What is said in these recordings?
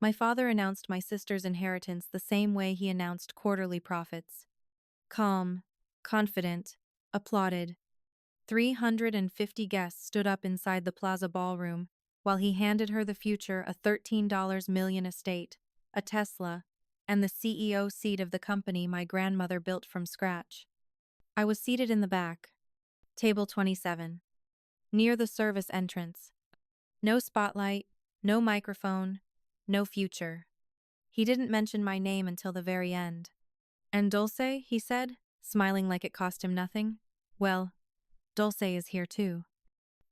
My father announced my sister's inheritance the same way he announced quarterly profits. Calm, confident, applauded. 350 guests stood up inside the Plaza Ballroom while he handed her the future a $13 million estate, a Tesla, and the CEO seat of the company my grandmother built from scratch. I was seated in the back, table 27, near the service entrance. No spotlight, no microphone, no future. He didn't mention my name until the very end. "And Dulce," he said, smiling like it cost him nothing. "Well, Dulce is here too."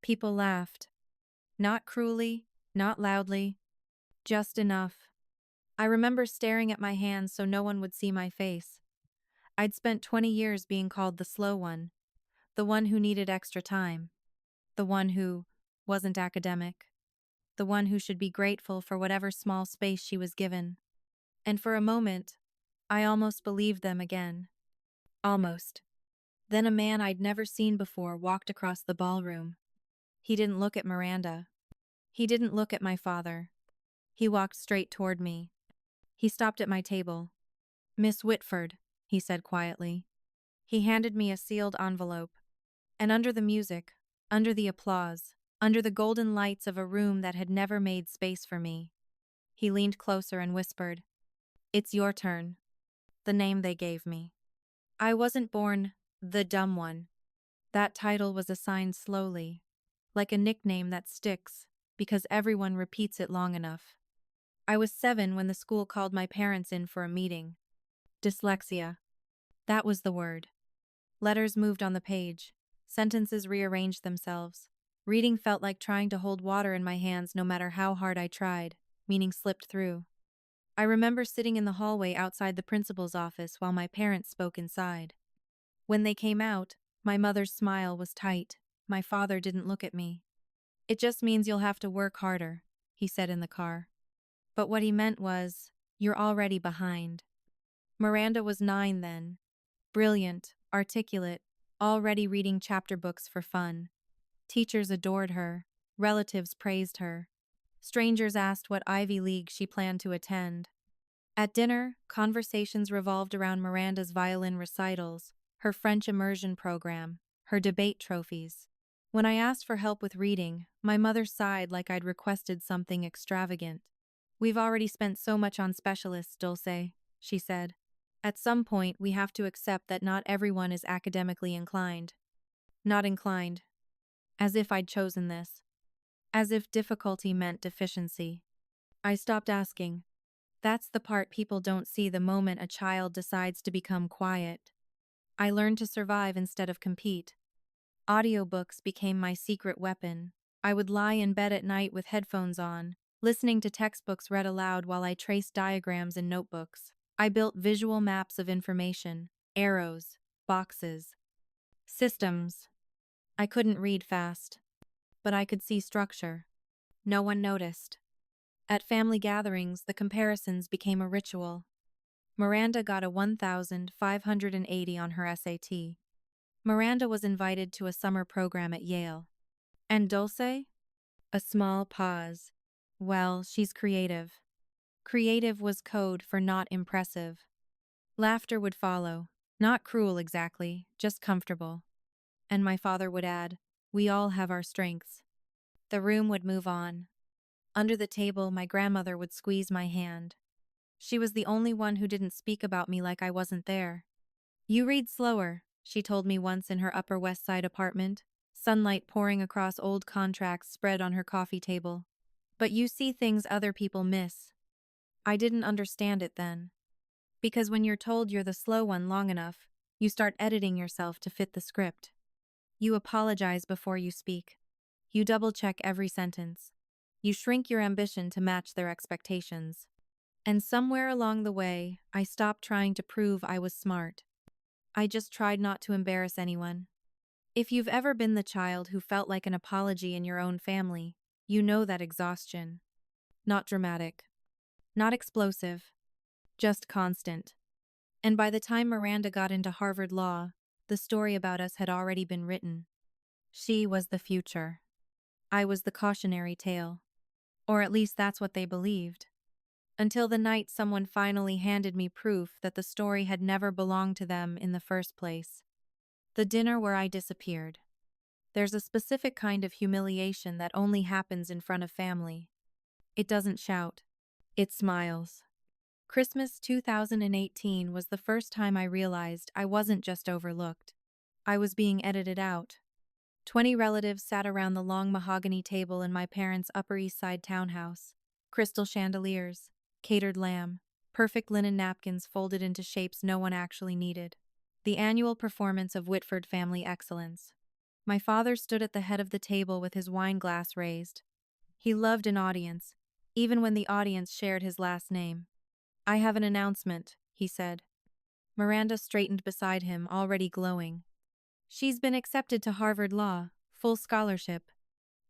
People laughed. Not cruelly, not loudly, just enough. I remember staring at my hands so no one would see my face. I'd spent 20 years being called the slow one, the one who needed extra time, the one who wasn't academic, the one who should be grateful for whatever small space she was given. And for a moment, I almost believed them again. Almost. Then a man I'd never seen before walked across the ballroom. He didn't look at Miranda. He didn't look at my father. He walked straight toward me. He stopped at my table. "Miss Whitford," he said quietly. He handed me a sealed envelope. And under the music, under the applause, under the golden lights of a room that had never made space for me, he leaned closer and whispered, "It's your turn." The name they gave me. I wasn't born the dumb one. That title was assigned slowly, like a nickname that sticks because everyone repeats it long enough. I was 7 when the school called my parents in for a meeting. Dyslexia. That was the word. Letters moved on the page. Sentences rearranged themselves. Reading felt like trying to hold water in my hands no matter how hard I tried, meaning slipped through. I remember sitting in the hallway outside the principal's office while my parents spoke inside. When they came out, my mother's smile was tight. My father didn't look at me. "It just means you'll have to work harder," he said in the car. But what he meant was, "You're already behind." Miranda was 9 then. Brilliant, articulate, already reading chapter books for fun. Teachers adored her. Relatives praised her. Strangers asked what Ivy League she planned to attend. At dinner, conversations revolved around Miranda's violin recitals, her French immersion program, her debate trophies. When I asked for help with reading, my mother sighed like I'd requested something extravagant. "We've already spent so much on specialists, Dulce," she said. "At some point, we have to accept that not everyone is academically inclined." Not inclined. As if I'd chosen this. As if difficulty meant deficiency. I stopped asking. That's the part people don't see the moment a child decides to become quiet. I learned to survive instead of compete. Audiobooks became my secret weapon. I would lie in bed at night with headphones on, listening to textbooks read aloud while I traced diagrams in notebooks. I built visual maps of information, arrows, boxes, systems. I couldn't read fast, but I could see structure. No one noticed. At family gatherings, the comparisons became a ritual. Miranda got a 1,580 on her SAT. Miranda was invited to a summer program at Yale. And Dulce? A small pause. Well, she's creative. Creative was code for not impressive. Laughter would follow. Not cruel exactly, just comfortable. And my father would add, "We all have our strengths." The room would move on. Under the table, my grandmother would squeeze my hand. She was the only one who didn't speak about me like I wasn't there. "You read slower," she told me once in her Upper West Side apartment, sunlight pouring across old contracts spread on her coffee table. "But you see things other people miss." I didn't understand it then. Because when you're told you're the slow one long enough, you start editing yourself to fit the script. You apologize before you speak. You double-check every sentence. You shrink your ambition to match their expectations. And somewhere along the way, I stopped trying to prove I was smart. I just tried not to embarrass anyone. If you've ever been the child who felt like an apology in your own family, you know that exhaustion. Not dramatic. Not explosive. Just constant. And by the time Miranda got into Harvard Law, the story about us had already been written. She was the future. I was the cautionary tale. Or at least that's what they believed. until the night someone finally handed me proof that the story had never belonged to them in the first place. The dinner where I disappeared. There's a specific kind of humiliation that only happens in front of family. It doesn't shout. It smiles. Christmas 2018 was the first time I realized I wasn't just overlooked. I was being edited out. 20 relatives sat around the long mahogany table in my parents' Upper East Side townhouse. Crystal chandeliers, catered lamb, perfect linen napkins folded into shapes no one actually needed. The annual performance of Whitford family excellence. My father stood at the head of the table with his wine glass raised. He loved an audience, even when the audience shared his last name. "I have an announcement," he said. Miranda straightened beside him, already glowing. "She's been accepted to Harvard Law, full scholarship."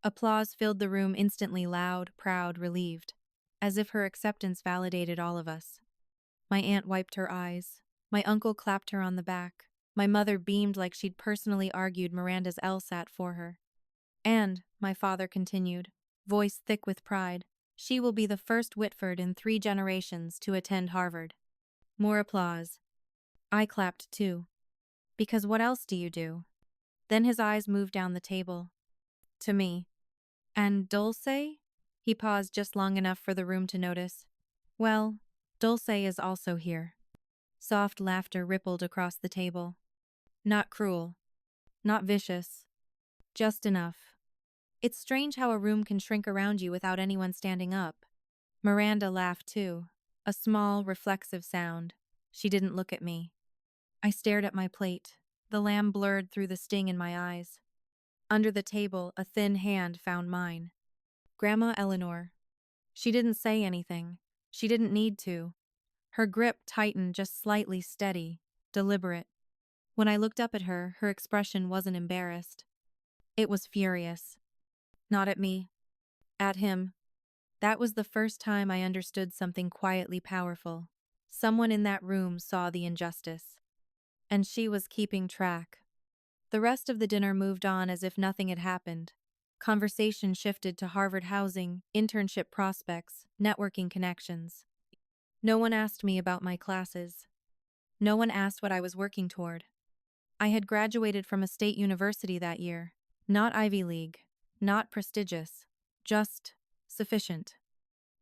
Applause filled the room instantly, loud, proud, relieved, as if her acceptance validated all of us. My aunt wiped her eyes. My uncle clapped her on the back. My mother beamed like she'd personally argued Miranda's LSAT for her. "And," my father continued, voice thick with pride, "she will be the first Whitford in 3 generations to attend Harvard." More applause. I clapped too. Because what else do you do? Then his eyes moved down the table. To me. "And Dulce?" He paused just long enough for the room to notice. "Well, Dulce is also here." Soft laughter rippled across the table. Not cruel. Not vicious. Just enough. It's strange how a room can shrink around you without anyone standing up. Miranda laughed too. A small, reflexive sound. She didn't look at me. I stared at my plate. The lamb blurred through the sting in my eyes. Under the table, a thin hand found mine. Grandma Eleanor. She didn't say anything. She didn't need to. Her grip tightened, just slightly, steady, deliberate. When I looked up at her, her expression wasn't embarrassed. It was furious. Not at me. At him. That was the first time I understood something quietly powerful. Someone in that room saw the injustice. And she was keeping track. The rest of the dinner moved on as if nothing had happened. Conversation shifted to Harvard housing, internship prospects, networking connections. No one asked me about my classes. No one asked what I was working toward. I had graduated from a state university that year. Not Ivy League. Not prestigious. Just sufficient.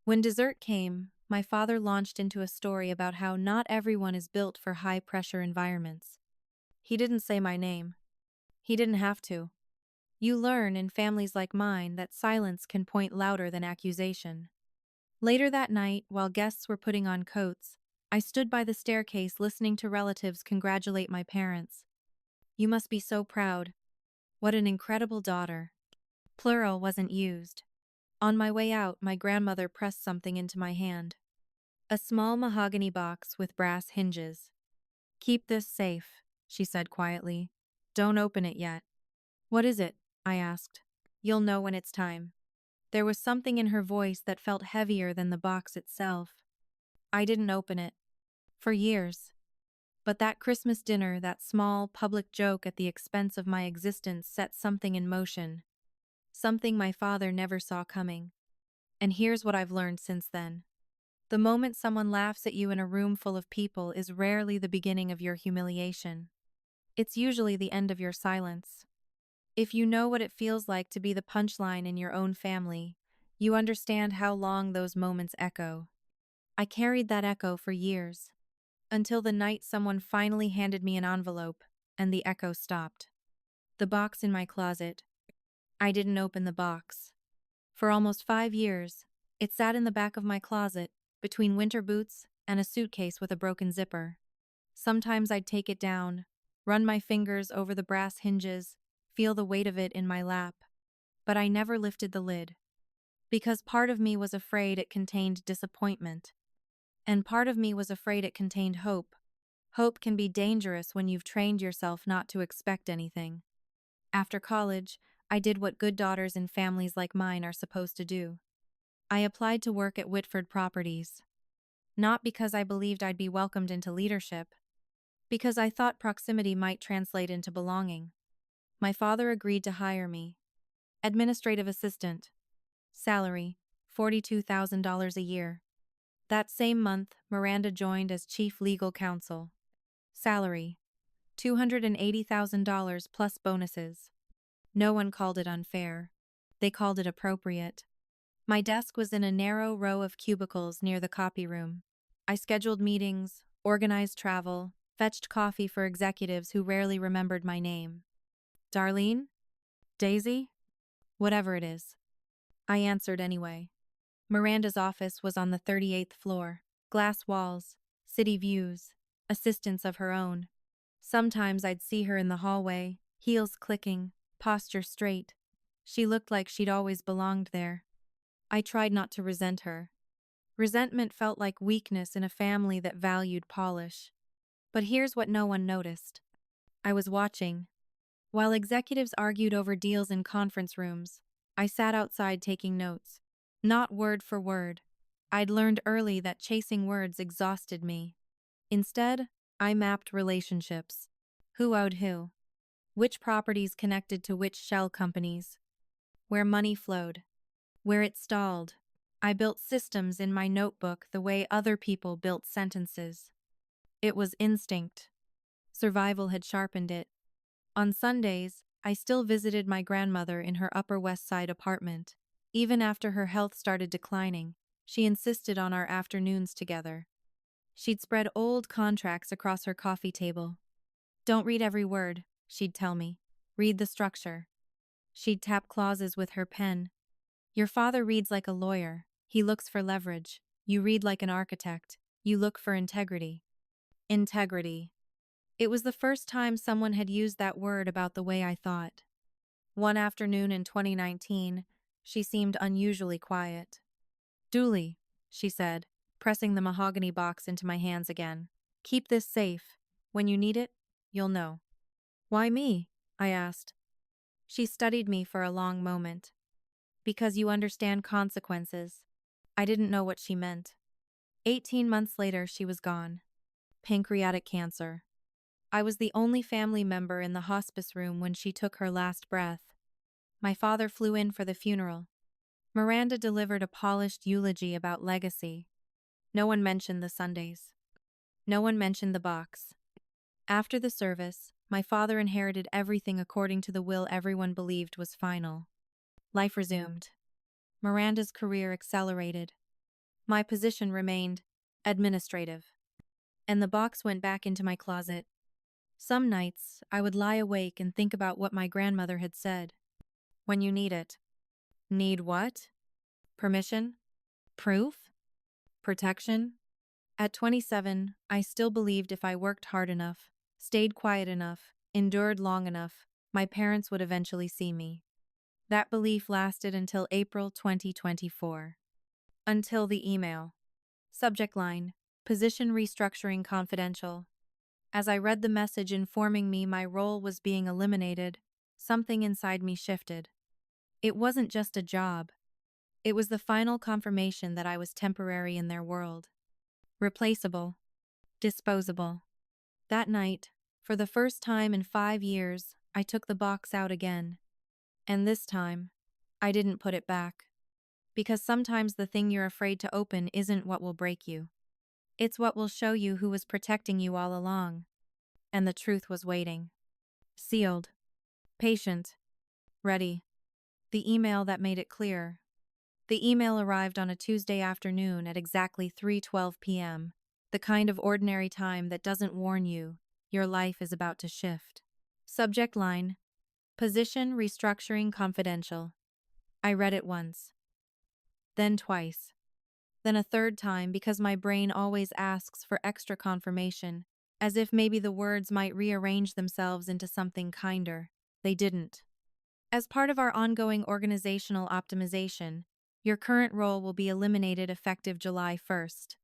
When dessert came, my father launched into a story about how not everyone is built for high-pressure environments. He didn't say my name. He didn't have to. You learn in families like mine that silence can point louder than accusation. Later that night, while guests were putting on coats, I stood by the staircase listening to relatives congratulate my parents. "You must be so proud. What an incredible daughter." Plural wasn't used. On my way out, my grandmother pressed something into my hand. A small mahogany box with brass hinges. "Keep this safe," she said quietly. "Don't open it yet." "What is it?" I asked. "You'll know when it's time." There was something in her voice that felt heavier than the box itself. I didn't open it. For years. But that Christmas dinner, that small, public joke at the expense of my existence, set something in motion. Something my father never saw coming. And here's what I've learned since then. The moment someone laughs at you in a room full of people is rarely the beginning of your humiliation. It's usually the end of your silence. If you know what it feels like to be the punchline in your own family, you understand how long those moments echo. I carried that echo for years, until the night someone finally handed me an envelope, and the echo stopped. The box in my closet. I didn't open the box. For almost 5 years, it sat in the back of my closet, between winter boots and a suitcase with a broken zipper. Sometimes I'd take it down, run my fingers over the brass hinges, feel the weight of it in my lap. But I never lifted the lid. Because part of me was afraid it contained disappointment. And part of me was afraid it contained hope. Hope can be dangerous when you've trained yourself not to expect anything. After college, I did what good daughters in families like mine are supposed to do. I applied to work at Whitford Properties. Not because I believed I'd be welcomed into leadership. Because I thought proximity might translate into belonging. My father agreed to hire me. Administrative assistant. Salary, $42,000 a year. That same month, Miranda joined as chief legal counsel. Salary: $280,000 plus bonuses. No one called it unfair. They called it appropriate. My desk was in a narrow row of cubicles near the copy room. I scheduled meetings, organized travel, fetched coffee for executives who rarely remembered my name. Darlene? Daisy? Whatever it is. I answered anyway. Miranda's office was on the 38th floor. Glass walls, city views, assistants of her own. Sometimes I'd see her in the hallway, heels clicking, posture straight. She looked like she'd always belonged there. I tried not to resent her. Resentment felt like weakness in a family that valued polish. But here's what no one noticed. I was watching. While executives argued over deals in conference rooms, I sat outside taking notes. Not word for word. I'd learned early that chasing words exhausted me. Instead, I mapped relationships. Who owed who? Which properties connected to which shell companies? Where money flowed? Where it stalled? I built systems in my notebook the way other people built sentences. It was instinct. Survival had sharpened it. On Sundays, I still visited my grandmother in her Upper West Side apartment. Even after her health started declining, she insisted on our afternoons together. She'd spread old contracts across her coffee table. Don't read every word, she'd tell me. Read the structure. She'd tap clauses with her pen. Your father reads like a lawyer. He looks for leverage. You read like an architect. You look for integrity. Integrity. It was the first time someone had used that word about the way I thought. One afternoon in 2019, she seemed unusually quiet. Dulce, she said, pressing the mahogany box into my hands again. Keep this safe. When you need it, you'll know. Why me? I asked. She studied me for a long moment. Because you understand consequences. I didn't know what she meant. 18 months later, she was gone. Pancreatic cancer. I was the only family member in the hospice room when she took her last breath. My father flew in for the funeral. Miranda delivered a polished eulogy about legacy. No one mentioned the Sundays. No one mentioned the box. After the service, my father inherited everything according to the will everyone believed was final. Life resumed. Miranda's career accelerated. My position remained administrative. And the box went back into my closet. Some nights, I would lie awake and think about what my grandmother had said. When you need it. Need what? Permission? Proof? Protection? At 27, I still believed if I worked hard enough, stayed quiet enough, endured long enough, my parents would eventually see me. That belief lasted until April 2024. Until the email. Subject line: Position restructuring confidential. As I read the message informing me my role was being eliminated, something inside me shifted. It wasn't just a job. It was the final confirmation that I was temporary in their world. Replaceable. Disposable. That night, for the first time in 5 years, I took the box out again. And this time, I didn't put it back. Because sometimes the thing you're afraid to open isn't what will break you. It's what will show you who was protecting you all along. And the truth was waiting. Sealed. Patient. Ready. The email that made it clear. The email arrived on a Tuesday afternoon at exactly 3:12 p.m., the kind of ordinary time that doesn't warn you your life is about to shift. Subject line: Position restructuring confidential. I read it once. Then twice. Then a third time because my brain always asks for extra confirmation, as if maybe the words might rearrange themselves into something kinder. They didn't. As part of our ongoing organizational optimization, your current role will be eliminated effective July 1st.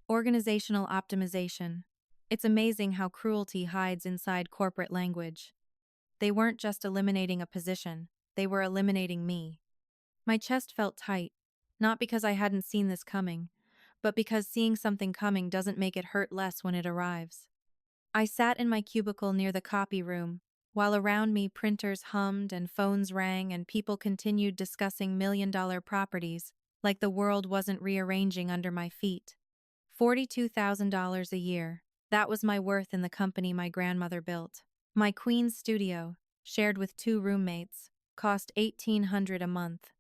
Organizational optimization. It's amazing how cruelty hides inside corporate language. They weren't just eliminating a position, they were eliminating me. My chest felt tight, not because I hadn't seen this coming, but because seeing something coming doesn't make it hurt less when it arrives. I sat in my cubicle near the copy room, while around me printers hummed and phones rang and people continued discussing million-dollar properties, like the world wasn't rearranging under my feet. $42,000 a year. That was my worth in the company my grandmother built. My queen's studio, shared with 2 roommates, cost $1,800 a month.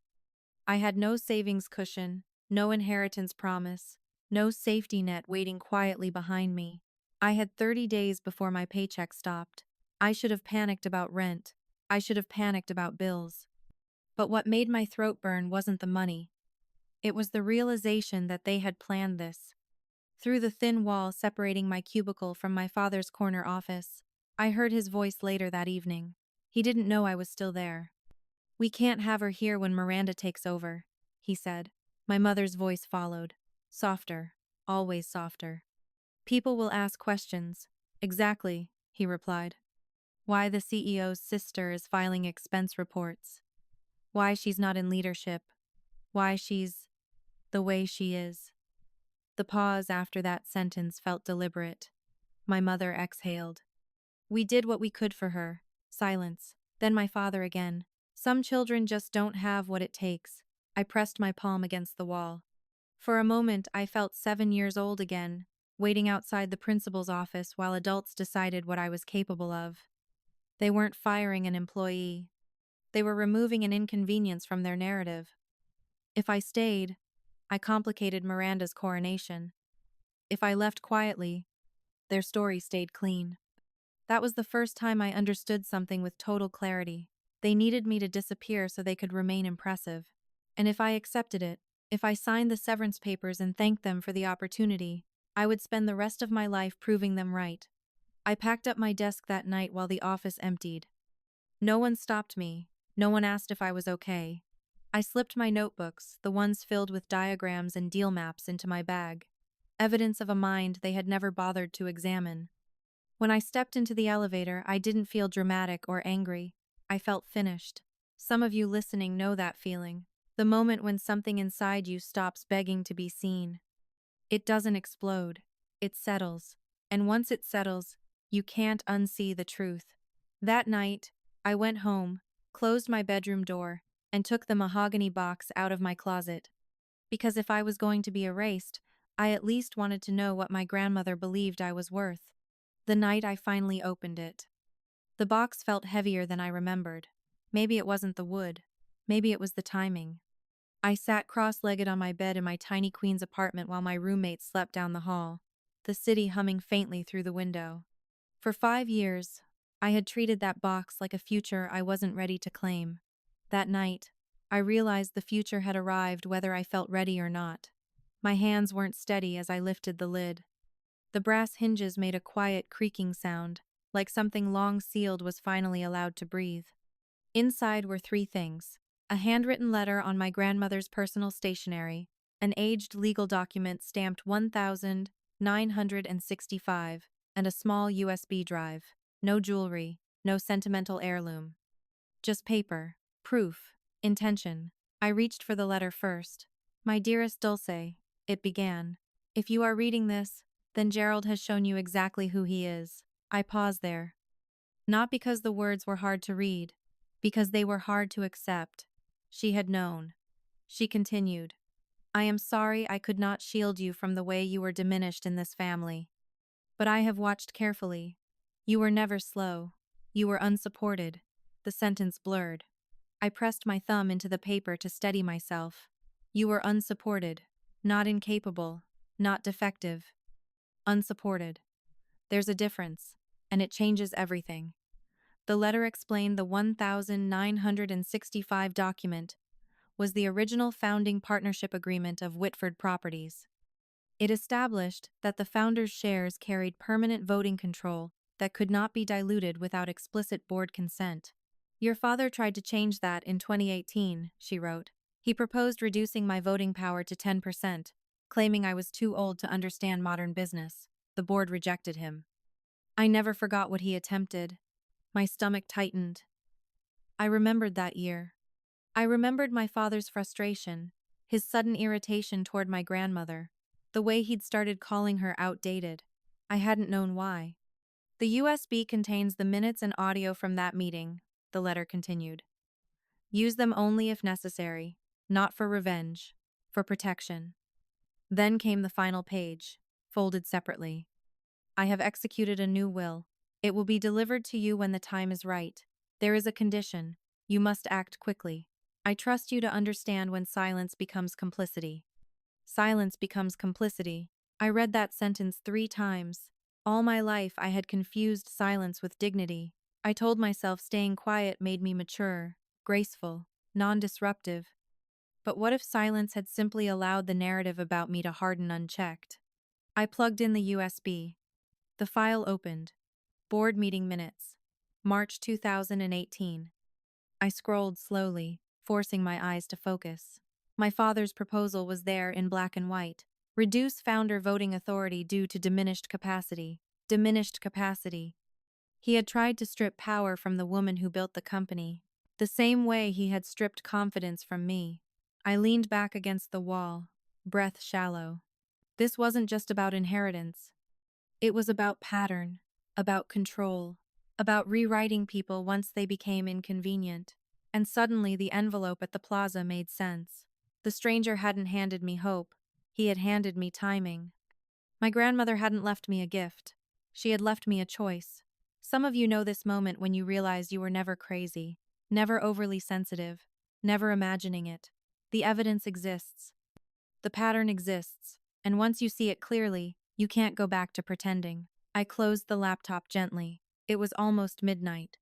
I had no savings cushion, no inheritance promise, no safety net waiting quietly behind me. I had 30 days before my paycheck stopped. I should have panicked about rent. I should have panicked about bills. But what made my throat burn wasn't the money. It was the realization that they had planned this. Through the thin wall separating my cubicle from my father's corner office, I heard his voice later that evening. He didn't know I was still there. "We can't have her here when Miranda takes over," he said. My mother's voice followed. Softer, always softer. "People will ask questions." "Exactly," he replied. "Why the CEO's sister is filing expense reports. Why she's not in leadership. Why she's the way she is." The pause after that sentence felt deliberate. My mother exhaled. "We did what we could for her." Silence. Then my father again. "Some children just don't have what it takes." I pressed my palm against the wall. For a moment I felt 7 years old again, waiting outside the principal's office while adults decided what I was capable of. They weren't firing an employee. They were removing an inconvenience from their narrative. If I stayed, I complicated Miranda's coronation. If I left quietly, their story stayed clean. That was the first time I understood something with total clarity. They needed me to disappear so they could remain impressive. And if I accepted it, if I signed the severance papers and thanked them for the opportunity, I would spend the rest of my life proving them right. I packed up my desk that night while the office emptied. No one stopped me. No one asked if I was okay. I slipped my notebooks, the ones filled with diagrams and deal maps, into my bag. Evidence of a mind they had never bothered to examine. When I stepped into the elevator, I didn't feel dramatic or angry. I felt finished. Some of you listening know that feeling. The moment when something inside you stops begging to be seen. It doesn't explode. It settles. And once it settles, you can't unsee the truth. That night, I went home, closed my bedroom door, and took the mahogany box out of my closet. Because if I was going to be erased, I at least wanted to know what my grandmother believed I was worth. The night I finally opened it, the box felt heavier than I remembered. Maybe it wasn't the wood. Maybe it was the timing. I sat cross-legged on my bed in my tiny queen's apartment while my roommate slept down the hall, the city humming faintly through the window. For 5 years, I had treated that box like a future I wasn't ready to claim. That night, I realized the future had arrived whether I felt ready or not. My hands weren't steady as I lifted the lid. The brass hinges made a quiet creaking sound, like something long sealed was finally allowed to breathe. Inside were 3 things: a handwritten letter on my grandmother's personal stationery, an aged legal document stamped 1965, and a small USB drive. No jewelry, no sentimental heirloom. Just paper, proof, intention. I reached for the letter first. "My dearest Dulce," it began. "If you are reading this, then Gerald has shown you exactly who he is." I paused there. Not because the words were hard to read, because they were hard to accept. She had known. She continued, "I am sorry I could not shield you from the way you were diminished in this family. But I have watched carefully. You were never slow. You were unsupported." The sentence blurred. I pressed my thumb into the paper to steady myself. "You were unsupported. Not incapable. Not defective. Unsupported. There's a difference, and it changes everything." The letter explained the 1965 document was the original founding partnership agreement of Whitford Properties. It established that the founders' shares carried permanent voting control that could not be diluted without explicit board consent. "Your father tried to change that in 2018, she wrote. "He proposed reducing my voting power to 10%, claiming I was too old to understand modern business. The board rejected him." I never forgot what he attempted. My stomach tightened. I remembered that year. I remembered my father's frustration, his sudden irritation toward my grandmother, the way he'd started calling her outdated. I hadn't known why. "The USB contains the minutes and audio from that meeting," the letter continued. "Use them only if necessary, not for revenge, for protection." Then came the final page. folded separately. I have executed a new will. It will be delivered to you when the time is right. There is a condition. You must act quickly. I trust you to understand when silence becomes complicity. Silence becomes complicity. I read that sentence 3 times. All my life I had confused silence with dignity. I told myself staying quiet made me mature, graceful, non-disruptive. But what if silence had simply allowed the narrative about me to harden unchecked? I plugged in the USB. The file opened. Board meeting minutes. March 2018. I scrolled slowly, forcing my eyes to focus. My father's proposal was there in black and white. Reduce founder voting authority due to diminished capacity. Diminished capacity. He had tried to strip power from the woman who built the company, the same way he had stripped confidence from me. I leaned back against the wall, breath shallow. This wasn't just about inheritance. It was about pattern, about control, about rewriting people once they became inconvenient. And suddenly the envelope at the plaza made sense. The stranger hadn't handed me hope. He had handed me timing. My grandmother hadn't left me a gift. She had left me a choice. Some of you know this moment when you realize you were never crazy, never overly sensitive, never imagining it. The evidence exists. The pattern exists. And once you see it clearly, you can't go back to pretending. I closed the laptop gently. It was almost midnight.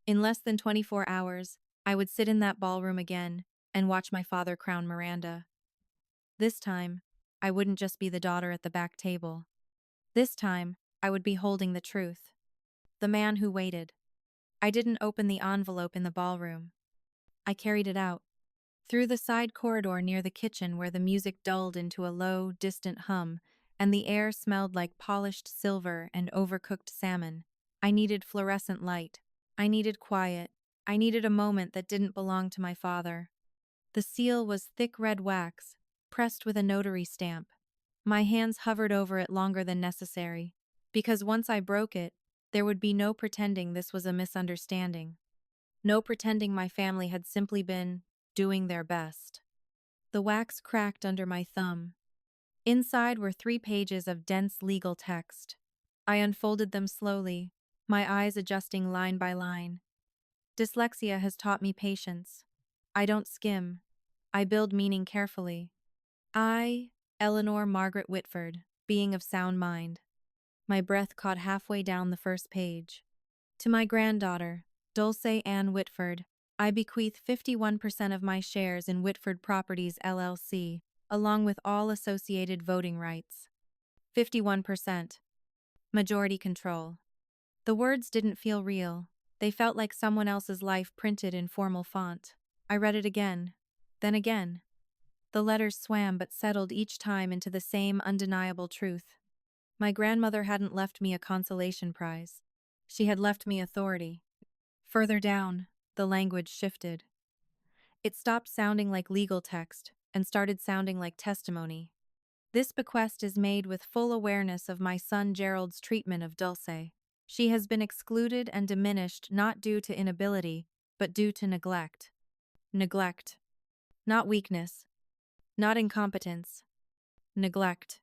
In less than 24 hours, I would sit in that ballroom again and watch my father crown Miranda. This time, I wouldn't just be the daughter at the back table. This time, I would be holding the truth. The man who waited. I didn't open the envelope in the ballroom. I carried it out. Through the side corridor near the kitchen where the music dulled into a low, distant hum, and the air smelled like polished silver and overcooked salmon. I needed fluorescent light. I needed quiet. I needed a moment that didn't belong to my father. The seal was thick red wax, pressed with a notary stamp. My hands hovered over it longer than necessary, because once I broke it, there would be no pretending this was a misunderstanding. No pretending my family had simply been doing their best. The wax cracked under my thumb. Inside were 3 pages of dense legal text. I unfolded them slowly, my eyes adjusting line by line. Dyslexia has taught me patience. I don't skim. I build meaning carefully. I, Eleanor Margaret Whitford, being of sound mind. My breath caught halfway down the first page. To my granddaughter, Dulce Ann Whitford, I bequeath 51% of my shares in Whitford Properties LLC, along with all associated voting rights. 51%. Majority control. The words didn't feel real. They felt like someone else's life printed in formal font. I read it again, then again. The letters swam but settled each time into the same undeniable truth. My grandmother hadn't left me a consolation prize. She had left me authority. Further down, the language shifted. It stopped sounding like legal text and started sounding like testimony. This bequest is made with full awareness of my son Gerald's treatment of Dulce. She has been excluded and diminished not due to inability, but due to neglect. Neglect. Not weakness. Not incompetence. Neglect.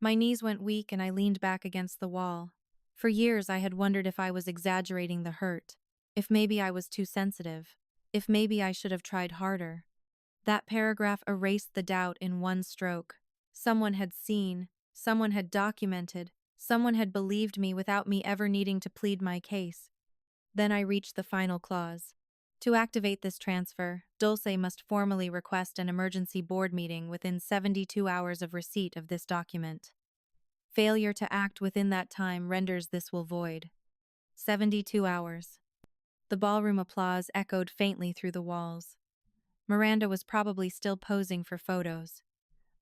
My knees went weak and I leaned back against the wall. For years I had wondered if I was exaggerating the hurt, if maybe I was too sensitive, if maybe I should have tried harder. That paragraph erased the doubt in one stroke. Someone had seen, someone had documented, someone had believed me without me ever needing to plead my case. Then I reached the final clause. To activate this transfer, Dulce must formally request an emergency board meeting within 72 hours of receipt of this document. Failure to act within that time renders this will void. 72 hours. The ballroom applause echoed faintly through the walls. Miranda was probably still posing for photos.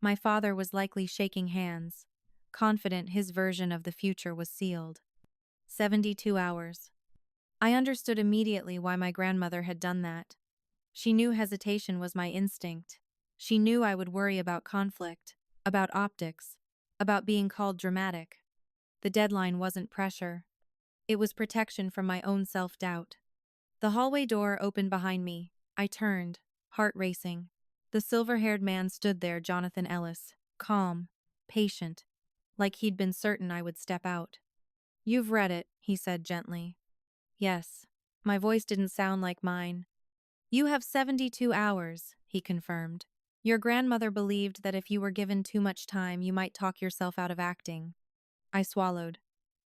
My father was likely shaking hands, confident his version of the future was sealed. 72 hours. I understood immediately why my grandmother had done that. She knew hesitation was my instinct. She knew I would worry about conflict, about optics, about being called dramatic. The deadline wasn't pressure. It was protection from my own self-doubt. The hallway door opened behind me. I turned, heart racing. The silver-haired man stood there, Jonathan Ellis, calm, patient. like he'd been certain I would step out. "You've read it," he said gently. "Yes." My voice didn't sound like mine. "You have 72 hours," he confirmed. "Your grandmother believed that if you were given too much time, you might talk yourself out of acting." I swallowed.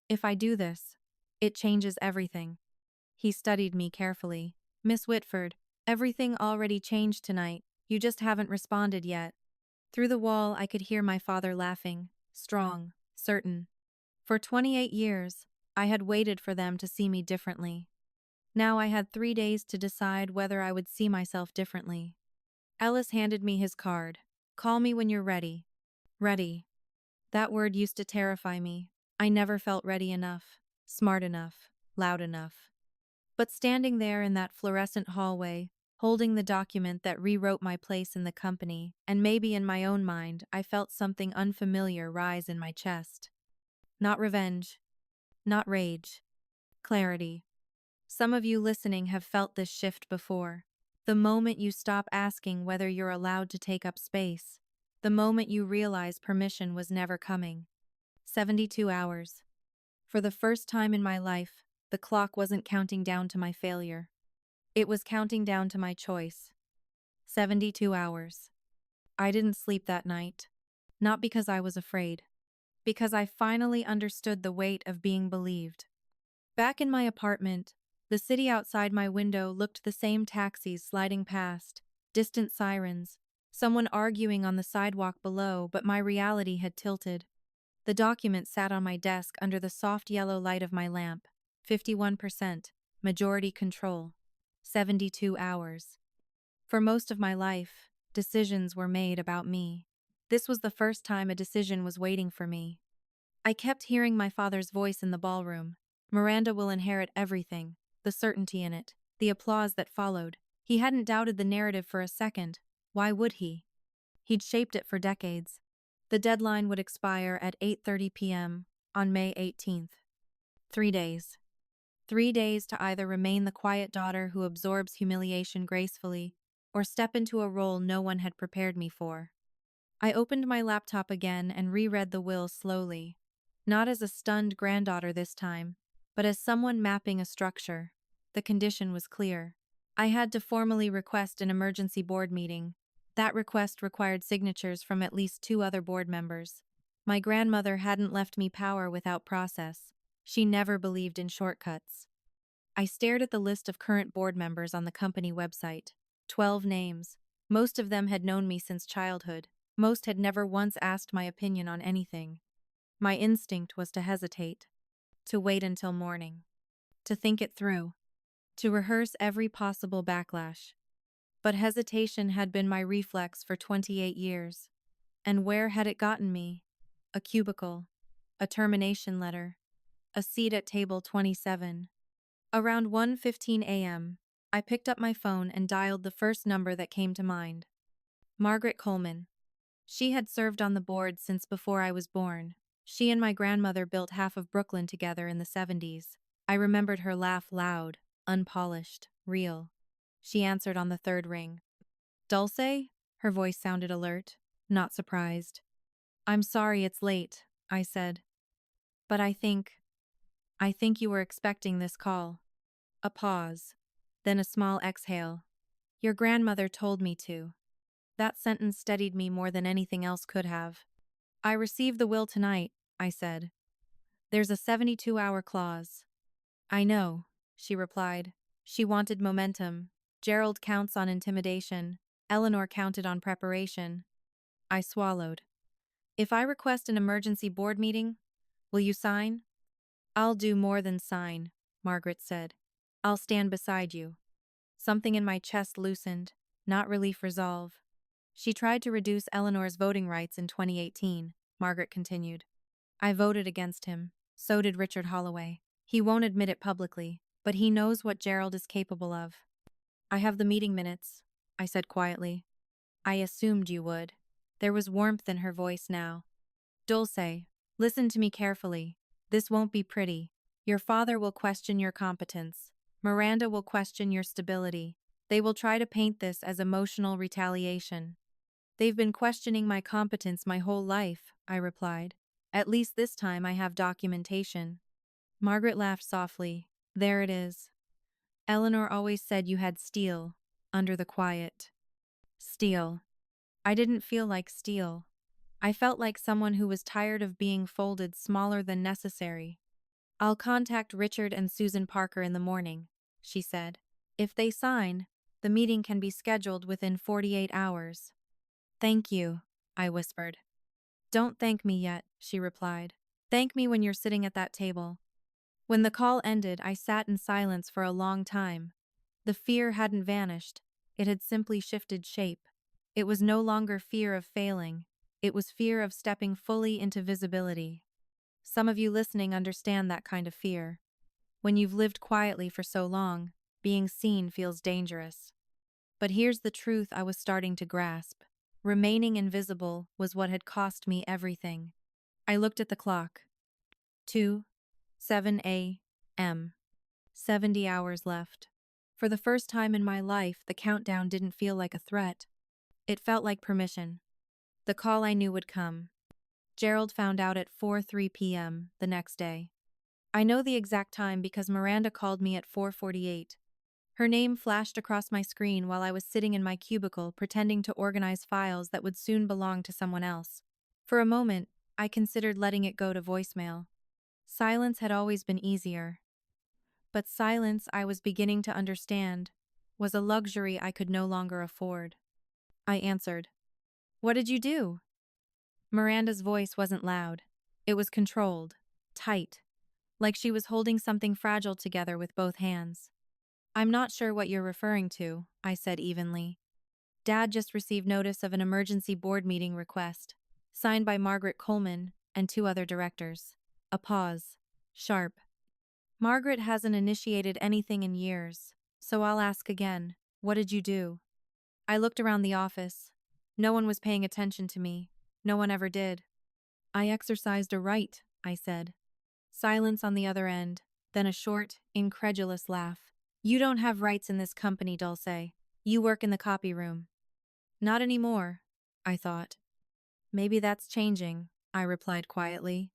"If I do this, it changes everything." He studied me carefully. "Miss Whitford, everything already changed tonight. You just haven't responded yet." Through the wall, I could hear my father laughing, strong, certain. For 28 years, I had waited for them to see me differently. Now I had 3 days to decide whether I would see myself differently. Ellis handed me his card. "Call me when you're ready." Ready. That word used to terrify me. I never felt ready enough, smart enough, loud enough. But standing there in that fluorescent hallway, holding the document that rewrote my place in the company, and maybe in my own mind, I felt something unfamiliar rise in my chest. Not revenge. Not rage. Clarity. Some of you listening have felt this shift before. The moment you stop asking whether you're allowed to take up space. The moment you realize permission was never coming. 72 hours. For the first time in my life, the clock wasn't counting down to my failure. It was counting down to my choice. 72 hours. I didn't sleep that night. Not because I was afraid. Because I finally understood the weight of being believed. Back in my apartment, the city outside my window looked the same: taxis sliding past, distant sirens, someone arguing on the sidewalk below, but my reality had tilted. The document sat on my desk under the soft yellow light of my lamp. 51%, majority control. 72 hours. For most of my life, decisions were made about me. This was the first time a decision was waiting for me. I kept hearing my father's voice in the ballroom. "Miranda will inherit everything," the certainty in it, the applause that followed. He hadn't doubted the narrative for a second. Why would he? He'd shaped it for decades. The deadline would expire at 8:30 p.m. on May 18th. 3 days. 3 days to either remain the quiet daughter who absorbs humiliation gracefully, or step into a role no one had prepared me for. I opened my laptop again and reread the will slowly. Not as a stunned granddaughter this time, but as someone mapping a structure. The condition was clear. I had to formally request an emergency board meeting. That request required signatures from at least 2 other board members. My grandmother hadn't left me power without process. She never believed in shortcuts. I stared at the list of current board members on the company website. 12 names. Most of them had known me since childhood. Most had never once asked my opinion on anything. My instinct was to hesitate. To wait until morning. To think it through. To rehearse every possible backlash. But hesitation had been my reflex for 28 years. And where had it gotten me? A cubicle. A termination letter. A seat at table 27. Around 1:15 a.m., I picked up my phone and dialed the first number that came to mind. Margaret Coleman. She had served on the board since before I was born. She and my grandmother built half of Brooklyn together in the 70s. I remembered her laugh, loud, unpolished, real. She answered on the third ring. "Dulce?" Her voice sounded alert, not surprised. "I'm sorry it's late," I said. "But I think you were expecting this call." A pause, then a small exhale. "Your grandmother told me to." That sentence steadied me more than anything else could have. "I received the will tonight," I said. "There's a 72-hour clause." "I know," she replied. She wanted momentum. Gerald counts on intimidation. Eleanor counted on preparation. I swallowed. "If I request an emergency board meeting, will you sign?" "I'll do more than sign," Margaret said. "I'll stand beside you." Something in my chest loosened, not relief, resolve. "She tried to reduce Eleanor's voting rights in 2018, Margaret continued. "I voted against him. So did Richard Holloway. He won't admit it publicly, but he knows what Gerald is capable of." "I have the meeting minutes," I said quietly. "I assumed you would." There was warmth in her voice now. "Dulce, listen to me carefully. This won't be pretty. Your father will question your competence. Miranda will question your stability. They will try to paint this as emotional retaliation." "They've been questioning my competence my whole life," I replied. At least this time I have documentation. Margaret laughed softly. There it is. Eleanor always said you had steel, under the quiet. Steel. I didn't feel like steel. I felt like someone who was tired of being folded smaller than necessary. I'll contact Richard and Susan Parker in the morning, she said. If they sign, the meeting can be scheduled within 48 hours. Thank you, I whispered. Don't thank me yet, she replied. Thank me when you're sitting at that table. When the call ended, I sat in silence for a long time. The fear hadn't vanished. It had simply shifted shape. It was no longer fear of failing. It was fear of stepping fully into visibility. Some of you listening understand that kind of fear. When you've lived quietly for so long, being seen feels dangerous. But here's the truth I was starting to grasp. Remaining invisible was what had cost me everything. I looked at the clock. 2:07 a.m. 70 hours left. For the first time in my life, the countdown didn't feel like a threat. It felt like permission. The call I knew would come. Gerald found out at 4:03 p.m. the next day. I know the exact time because Miranda called me at 4:48. Her name flashed across my screen while I was sitting in my cubicle pretending to organize files that would soon belong to someone else. For a moment, I considered letting it go to voicemail. Silence had always been easier. But silence, I was beginning to understand, was a luxury I could no longer afford. I answered. What did you do? Miranda's voice wasn't loud. It was controlled, tight, like she was holding something fragile together with both hands. I'm not sure what you're referring to, I said evenly. Dad just received notice of an emergency board meeting request, signed by Margaret Coleman and 2 other directors. A pause. Sharp. Margaret hasn't initiated anything in years, so I'll ask again, what did you do? I looked around the office. No one was paying attention to me. No one ever did. I exercised a right, I said. Silence on the other end, then a short, incredulous laugh. You don't have rights in this company, Dulce. You work in the copy room. Not anymore, I thought. Maybe that's changing, I replied quietly.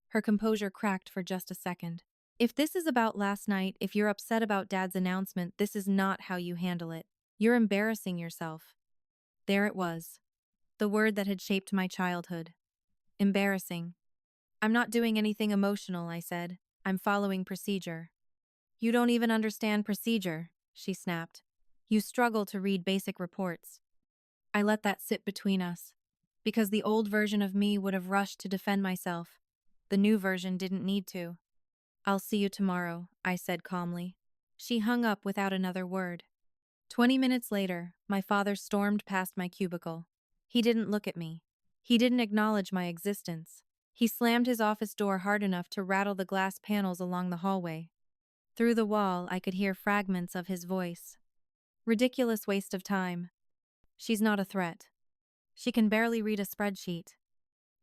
Her composure cracked for just a second. If this is about last night, if you're upset about Dad's announcement, this is not how you handle it. You're embarrassing yourself. There it was. The word that had shaped my childhood. Embarrassing. I'm not doing anything emotional, I said. I'm following procedure. You don't even understand procedure, she snapped. You struggle to read basic reports. I let that sit between us, because the old version of me would have rushed to defend myself. The new version didn't need to. I'll see you tomorrow, I said calmly. She hung up without another word. 20 minutes later, my father stormed past my cubicle. He didn't look at me. He didn't acknowledge my existence. He slammed his office door hard enough to rattle the glass panels along the hallway. Through the wall, I could hear fragments of his voice. Ridiculous waste of time. She's not a threat. She can barely read a spreadsheet.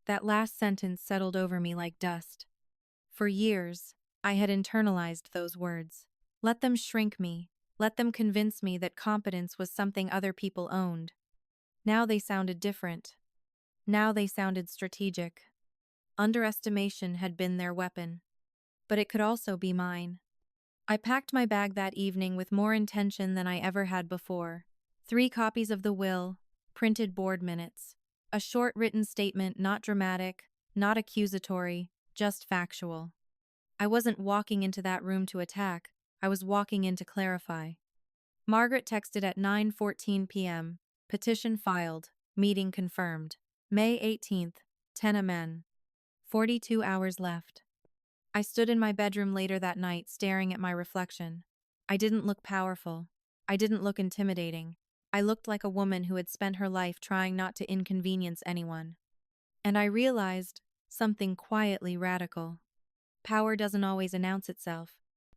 That last sentence settled over me like dust. For years, I had internalized those words. Let them shrink me. Let them convince me that competence was something other people owned. Now they sounded different. Now they sounded strategic. Underestimation had been their weapon. But it could also be mine. I packed my bag that evening with more intention than I ever had before. 3 copies of the will, printed board minutes. A short written statement, not dramatic, not accusatory, just factual. I wasn't walking into that room to attack. I was walking in to clarify. Margaret texted at 9:14 p.m. Petition filed. Meeting confirmed. May 18th, 10 am. 42 hours left. I stood in my bedroom later that night staring at my reflection. I didn't look powerful. I didn't look intimidating. I looked like a woman who had spent her life trying not to inconvenience anyone. And I realized something quietly radical. Power doesn't always announce itself.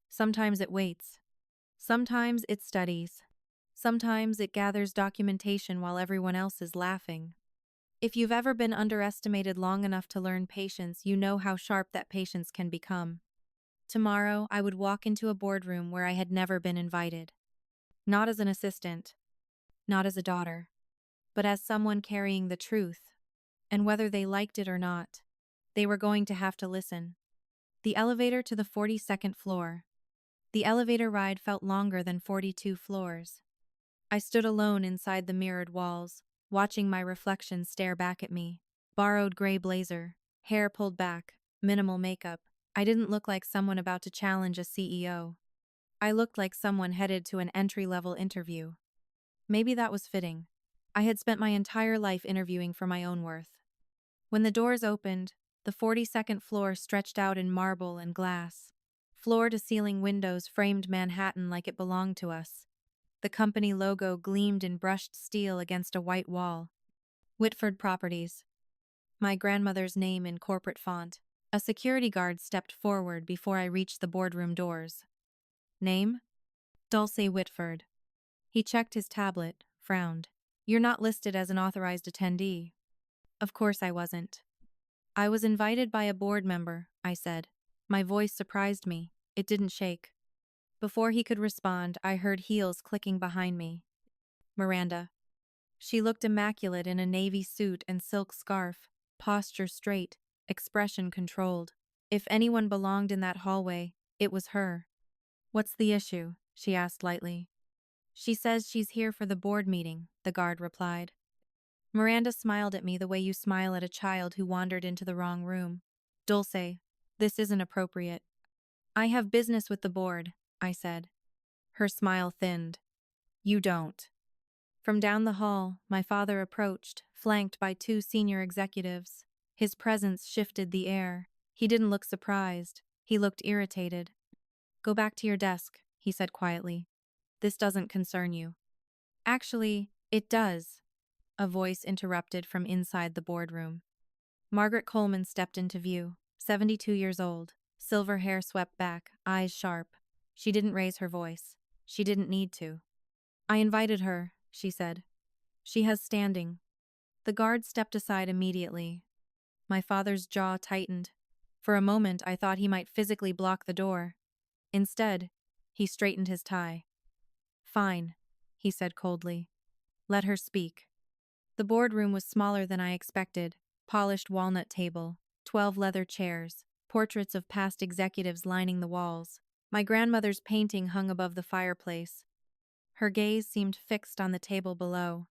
Sometimes it waits. Sometimes it studies. Sometimes it gathers documentation while everyone else is laughing. If you've ever been underestimated long enough to learn patience, you know how sharp that patience can become. Tomorrow, I would walk into a boardroom where I had never been invited. Not as an assistant, not as a daughter, but as someone carrying the truth. And whether they liked it or not, They were going to have to listen. The elevator to the 42nd floor. The elevator ride felt longer than 42 floors. I stood alone inside the mirrored walls, watching my reflection stare back at me. Borrowed gray blazer, hair pulled back, minimal makeup. I didn't look like someone about to challenge a CEO. I looked like someone headed to an entry-level interview. Maybe that was fitting. I had spent my entire life interviewing for my own worth. When the doors opened, the 42nd floor stretched out in marble and glass. Floor-to-ceiling windows framed Manhattan like it belonged to us. The company logo gleamed in brushed steel against a white wall. Whitford Properties. My grandmother's name in corporate font. A security guard stepped forward before I reached the boardroom doors. Name? Dulce Witford. He checked his tablet, frowned. You're not listed as an authorized attendee. Of course I wasn't. I was invited by a board member, I said. My voice surprised me. It didn't shake. Before he could respond, I heard heels clicking behind me. Miranda. She looked immaculate in a navy suit and silk scarf, posture straight, expression controlled. If anyone belonged in that hallway, it was her. What's the issue? She asked lightly. She says she's here for the board meeting, the guard replied. Miranda smiled at me the way you smile at a child who wandered into the wrong room. Dulce, this isn't appropriate. I have business with the board, I said. Her smile thinned. You don't. From down the hall, my father approached, flanked by two senior executives. His presence shifted the air. He didn't look surprised. He looked irritated. Go back to your desk, he said quietly. This doesn't concern you. Actually, it does, a voice interrupted from inside the boardroom. Margaret Coleman stepped into view, 72 years old, silver hair swept back, eyes sharp. She didn't raise her voice. She didn't need to. I invited her, she said. She has standing. The guard stepped aside immediately. My father's jaw tightened. For a moment, I thought he might physically block the door. Instead, he straightened his tie. Fine, he said coldly. Let her speak. The boardroom was smaller than I expected. Polished walnut table, 12 leather chairs, portraits of past executives lining the walls. My grandmother's painting hung above the fireplace. Her gaze seemed fixed on the table below.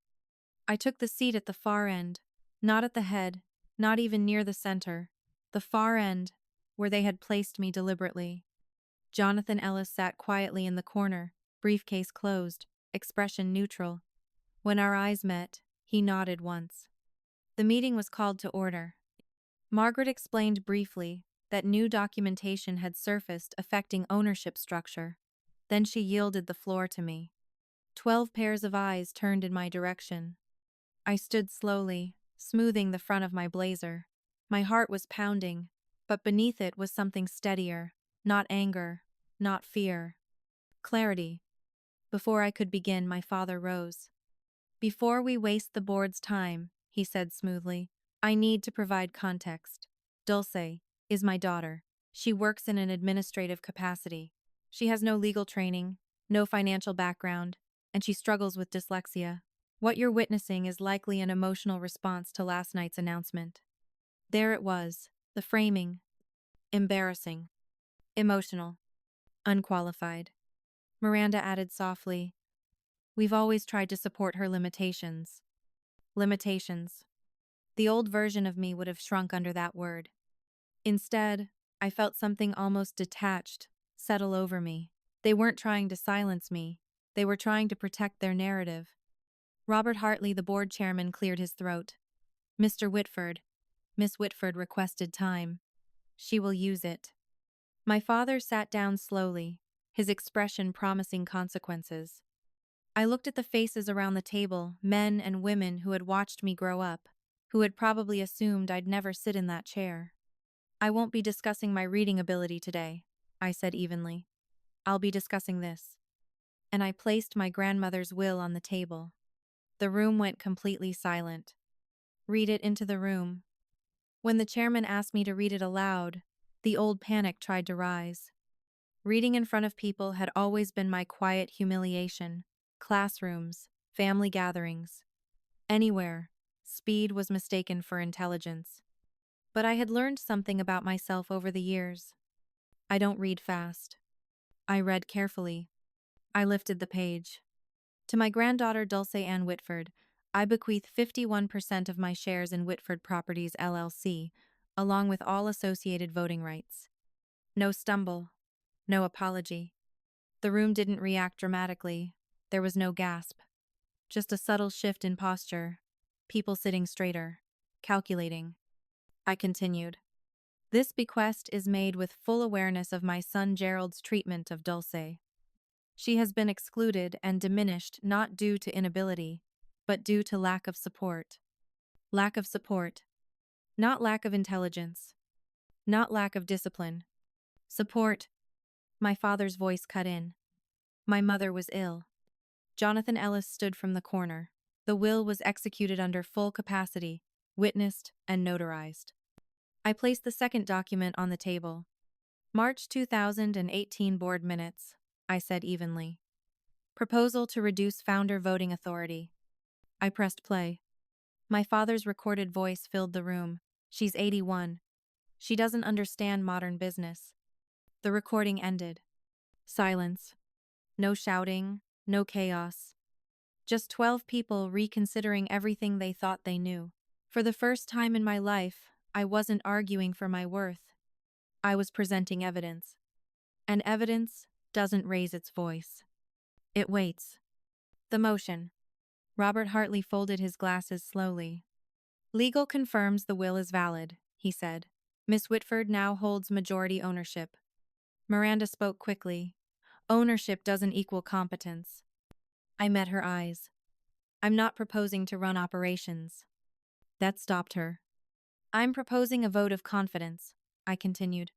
I took the seat at the far end, not at the head, not even near the center. The far end, where they had placed me deliberately. Jonathan Ellis sat quietly in the corner, briefcase closed, expression neutral. When our eyes met, he nodded once. The meeting was called to order. Margaret explained briefly that new documentation had surfaced affecting ownership structure. Then she yielded the floor to me. 12 pairs of eyes turned in my direction. I stood slowly, smoothing the front of my blazer. My heart was pounding, but beneath it was something steadier, not anger, not fear. Clarity. Before I could begin, my father rose. Before we waste the board's time, he said smoothly, I need to provide context. Dulce is my daughter. She works in an administrative capacity. She has no legal training, no financial background, and she struggles with dyslexia. What you're witnessing is likely an emotional response to last night's announcement. There it was, the framing. Embarrassing. Emotional. Unqualified. Miranda added softly, We've always tried to support her limitations. Limitations. The old version of me would have shrunk under that word. Instead, I felt something almost detached settle over me. They weren't trying to silence me. They were trying to protect their narrative. Robert Hartley, the board chairman, cleared his throat. Mr. Whitford. Miss Whitford requested time. She will use it. My father sat down slowly, his expression promising consequences. I looked at the faces around the table, men and women who had watched me grow up, who had probably assumed I'd never sit in that chair. I won't be discussing my reading ability today, I said evenly. I'll be discussing this. And I placed my grandmother's will on the table. The room went completely silent. Read it into the room. When the chairman asked me to read it aloud, the old panic tried to rise. Reading in front of people had always been my quiet humiliation. Classrooms, family gatherings. Anywhere, speed was mistaken for intelligence. But I had learned something about myself over the years. I don't read fast. I read carefully. I lifted the page. To my granddaughter Dulce Whitford, I bequeath 51% of my shares in Whitford Properties LLC, along with all associated voting rights. No stumble. No apology. The room didn't react dramatically. There was no gasp. Just a subtle shift in posture. People sitting straighter. Calculating. I continued. This bequest is made with full awareness of my son Gerald's treatment of Dulce. She has been excluded and diminished not due to inability, but due to lack of support. Lack of support. Not lack of intelligence. Not lack of discipline. Support. My father's voice cut in. My mother was ill. Jonathan Ellis stood from the corner. The will was executed under full capacity, witnessed, and notarized. I placed the second document on the table. March 2018 Board Minutes, I said evenly. Proposal to reduce founder voting authority. I pressed play. My father's recorded voice filled the room. She's 81. She doesn't understand modern business. The recording ended. Silence. No shouting, no chaos. Just 12 people reconsidering everything they thought they knew. For the first time in my life, I wasn't arguing for my worth. I was presenting evidence. And evidence doesn't raise its voice. It waits. The motion. Robert Hartley folded his glasses slowly. Legal confirms the will is valid, he said. Miss Whitford now holds majority ownership. Miranda spoke quickly. Ownership doesn't equal competence. I met her eyes. I'm not proposing to run operations. That stopped her. I'm proposing a vote of confidence, I continued.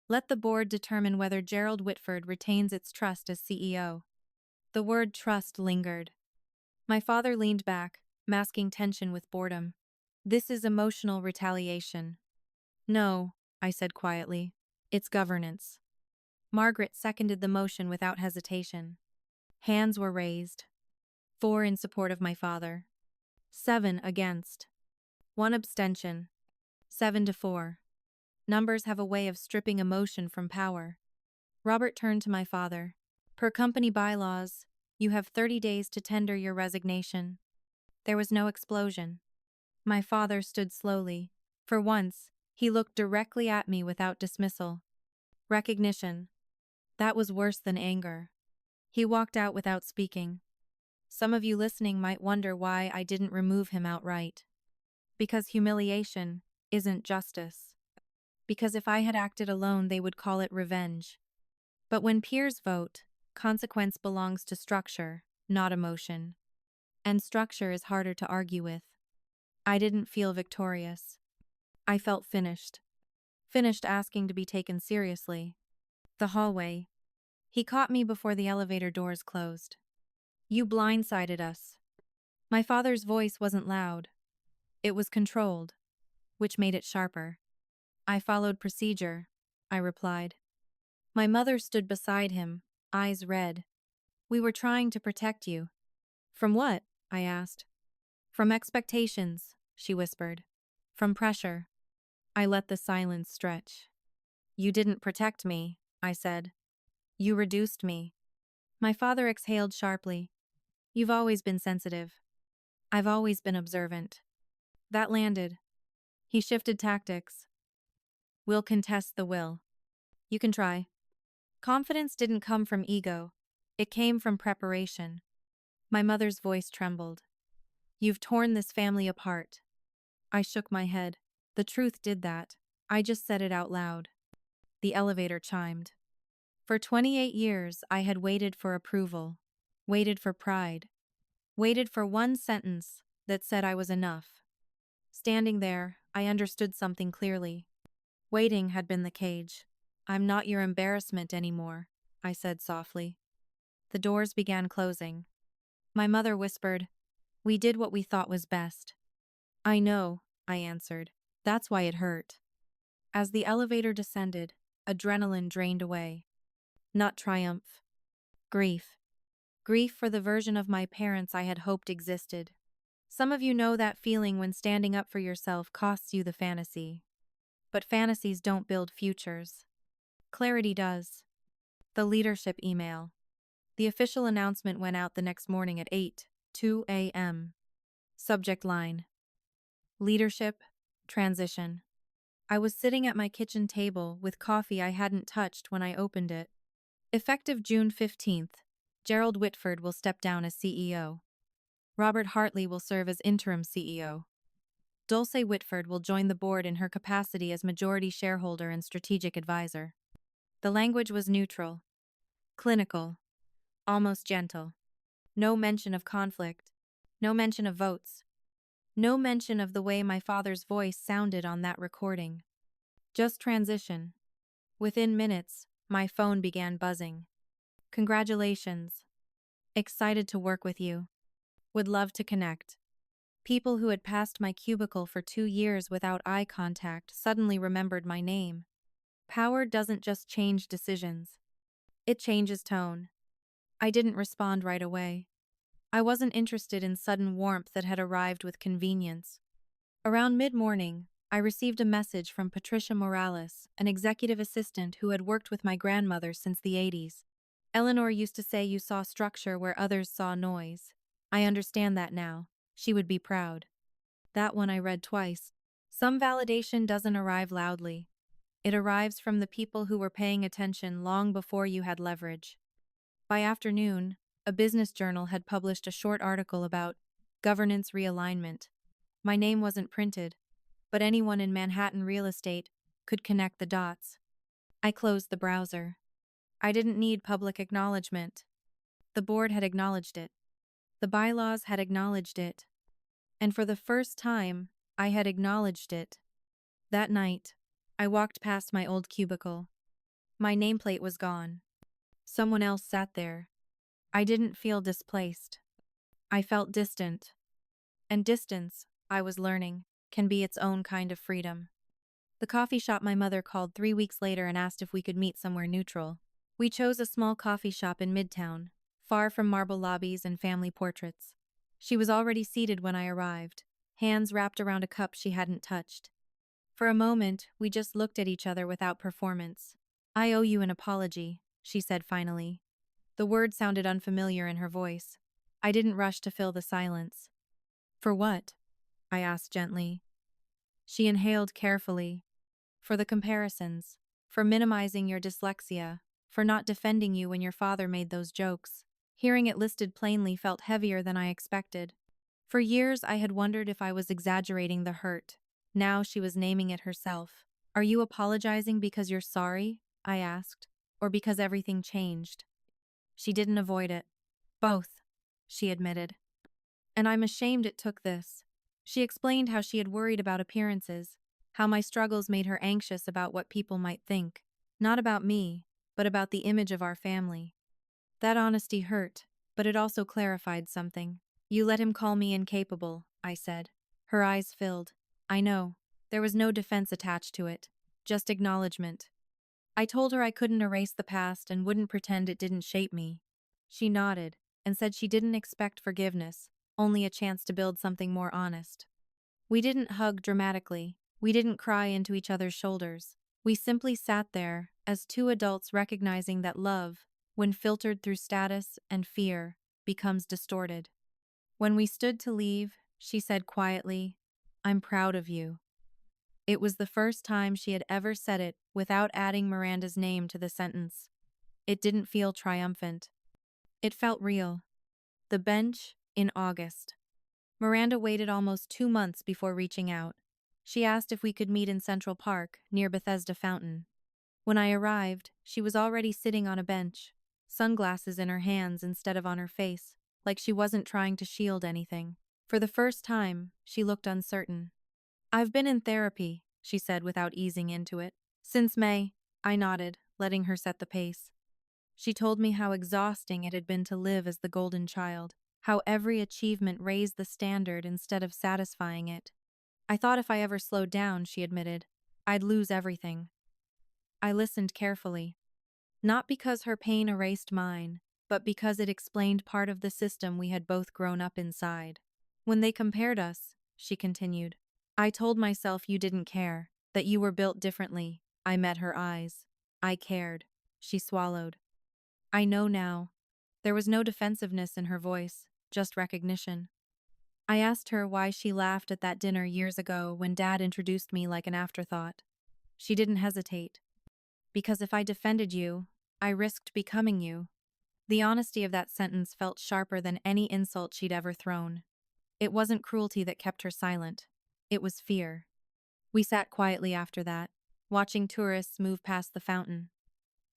Let the board determine whether Gerald Whitford retains its trust as CEO. The word trust lingered. My father leaned back, masking tension with boredom. This is emotional retaliation. No, I said quietly. It's governance. Margaret seconded the motion without hesitation. Hands were raised. 4 in support of my father. 7 against. 1 abstention. 7-4. Numbers have a way of stripping emotion from power. Robert turned to my father. Per company bylaws, you have 30 days to tender your resignation. There was no explosion. My father stood slowly. For once, he looked directly at me without dismissal. Recognition. That was worse than anger. He walked out without speaking. Some of you listening might wonder why I didn't remove him outright. Because humiliation isn't justice. Because if I had acted alone, they would call it revenge. But when peers vote, consequence belongs to structure, not emotion. And structure is harder to argue with. I didn't feel victorious. I felt finished. Finished asking to be taken seriously. The hallway. He caught me before the elevator doors closed. You blindsided us. My father's voice wasn't loud. It was controlled, which made it sharper. I followed procedure, I replied. My mother stood beside him, eyes red. We were trying to protect you. From what? I asked. From expectations, she whispered. From pressure. I let the silence stretch. You didn't protect me, I said. You reduced me. My father exhaled sharply. You've always been sensitive. I've always been observant. That landed. He shifted tactics. We'll contest the will. You can try. Confidence didn't come from ego. It came from preparation. My mother's voice trembled. You've torn this family apart. I shook my head. The truth did that. I just said it out loud. The elevator chimed. For 28 years, I had waited for approval, waited for pride, waited for one sentence that said I was enough. Standing there, I understood something clearly. Waiting had been the cage. I'm not your embarrassment anymore, I said softly. The doors began closing. My mother whispered, We did what we thought was best. I know, I answered. That's why it hurt. As the elevator descended, adrenaline drained away. Not triumph. Grief. Grief for the version of my parents I had hoped existed. Some of you know that feeling when standing up for yourself costs you the fantasy. But fantasies don't build futures. Clarity does. The leadership email. The official announcement went out the next morning at 8:02 a.m. Subject line: Leadership, Transition. I was sitting at my kitchen table with coffee I hadn't touched when I opened it. Effective June 15th, Gerald Whitford will step down as CEO. Robert Hartley will serve as interim CEO. Dulce Witford will join the board in her capacity as majority shareholder and strategic advisor. The language was neutral, clinical, almost gentle. No mention of conflict, no mention of votes, no mention of the way my father's voice sounded on that recording. Just transition. Within minutes, my phone began buzzing. Congratulations. Excited to work with you. Would love to connect. People who had passed my cubicle for 2 years without eye contact suddenly remembered my name. Power doesn't just change decisions. It changes tone. I didn't respond right away. I wasn't interested in sudden warmth that had arrived with convenience. Around mid-morning, I received a message from Patricia Morales, an executive assistant who had worked with my grandmother since the 80s. Eleanor used to say you saw structure where others saw noise. I understand that now. She would be proud. That one I read twice. Some validation doesn't arrive loudly. It arrives from the people who were paying attention long before you had leverage. By afternoon, a business journal had published a short article about governance realignment. My name wasn't printed, but anyone in Manhattan real estate could connect the dots. I closed the browser. I didn't need public acknowledgement. The board had acknowledged it. The bylaws had acknowledged it. And for the first time, I had acknowledged it. That night, I walked past my old cubicle. My nameplate was gone. Someone else sat there. I didn't feel displaced. I felt distant. And distance, I was learning, can be its own kind of freedom. The coffee shop my mother called 3 weeks later and asked if we could meet somewhere neutral. We chose a small coffee shop in Midtown, far from marble lobbies and family portraits. She was already seated when I arrived, hands wrapped around a cup she hadn't touched. For a moment, we just looked at each other without performance. I owe you an apology, she said finally. The word sounded unfamiliar in her voice. I didn't rush to fill the silence. For what? I asked gently. She inhaled carefully. For the comparisons. For minimizing your dyslexia. For not defending you when your father made those jokes. Hearing it listed plainly felt heavier than I expected. For years I had wondered if I was exaggerating the hurt. Now she was naming it herself. Are you apologizing because you're sorry? I asked. Or because everything changed? She didn't avoid it. Both, she admitted. And I'm ashamed it took this. She explained how she had worried about appearances, how my struggles made her anxious about what people might think. Not about me, but about the image of our family. That honesty hurt, but it also clarified something. You let him call me incapable, I said. Her eyes filled. I know. There was no defense attached to it, just acknowledgement. I told her I couldn't erase the past and wouldn't pretend it didn't shape me. She nodded and said she didn't expect forgiveness, only a chance to build something more honest. We didn't hug dramatically. We didn't cry into each other's shoulders. We simply sat there as two adults recognizing that love, when filtered through status and fear, becomes distorted. When we stood to leave, she said quietly, I'm proud of you. It was the first time she had ever said it without adding Miranda's name to the sentence. It didn't feel triumphant. It felt real. The bench, in August. Miranda waited almost 2 months before reaching out. She asked if we could meet in Central Park, near Bethesda Fountain. When I arrived, she was already sitting on a bench, sunglasses in her hands instead of on her face, like she wasn't trying to shield anything. For the first time, she looked uncertain. I've been in therapy, she said without easing into it. Since May, I nodded, letting her set the pace. She told me how exhausting it had been to live as the golden child, how every achievement raised the standard instead of satisfying it. I thought if I ever slowed down, she admitted, I'd lose everything. I listened carefully. Not because her pain erased mine, but because it explained part of the system we had both grown up inside. When they compared us, she continued, I told myself you didn't care, That you were built differently. I met her eyes. I cared. She swallowed. I know now. There was no defensiveness in her voice, just recognition. I asked her why she laughed at that dinner years ago when Dad introduced me like an afterthought. She didn't hesitate. Because if I defended you, I risked becoming you. The honesty of that sentence felt sharper than any insult she'd ever thrown. It wasn't cruelty that kept her silent. It was fear. We sat quietly after that, watching tourists move past the fountain.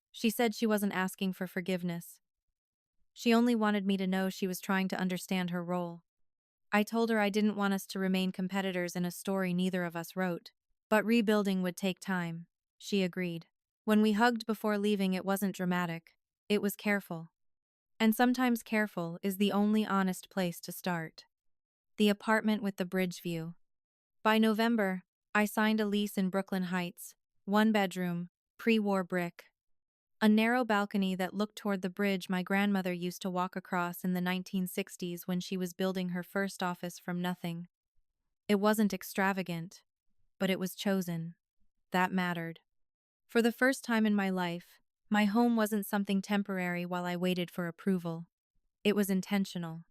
She said she wasn't asking for forgiveness. She only wanted me to know she was trying to understand her role. I told her I didn't want us to remain competitors in a story neither of us wrote. But rebuilding would take time. She agreed. When we hugged before leaving, it wasn't dramatic. It was careful. And sometimes careful is the only honest place to start. The apartment with the bridge view. By November, I signed a lease in Brooklyn Heights, 1 bedroom, pre-war brick. A narrow balcony that looked toward the bridge my grandmother used to walk across in the 1960s when she was building her first office from nothing. It wasn't extravagant, but it was chosen. That mattered. For the first time in my life, my home wasn't something temporary while I waited for approval. It was intentional.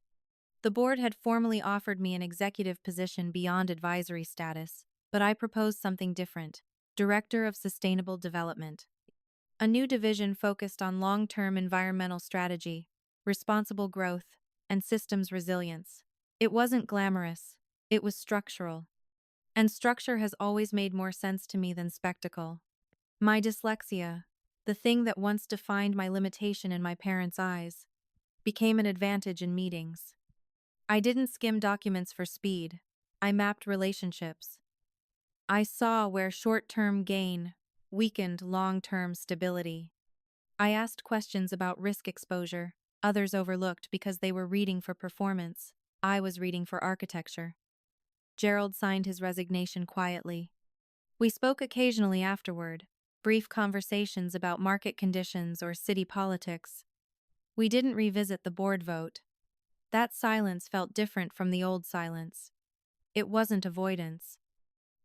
The board had formally offered me an executive position beyond advisory status, but I proposed something different: Director of Sustainable Development. A new division focused on long-term environmental strategy, responsible growth, and systems resilience. It wasn't glamorous, it was structural. And structure has always made more sense to me than spectacle. My dyslexia, the thing that once defined my limitation in my parents' eyes, became an advantage in meetings. I didn't skim documents for speed. I mapped relationships. I saw where short-term gain weakened long-term stability. I asked questions about risk exposure. Others overlooked because they were reading for performance. I was reading for architecture. Gerald signed his resignation quietly. We spoke occasionally afterward, brief conversations about market conditions or city politics. We didn't revisit the board vote. That silence felt different from the old silence. It wasn't avoidance.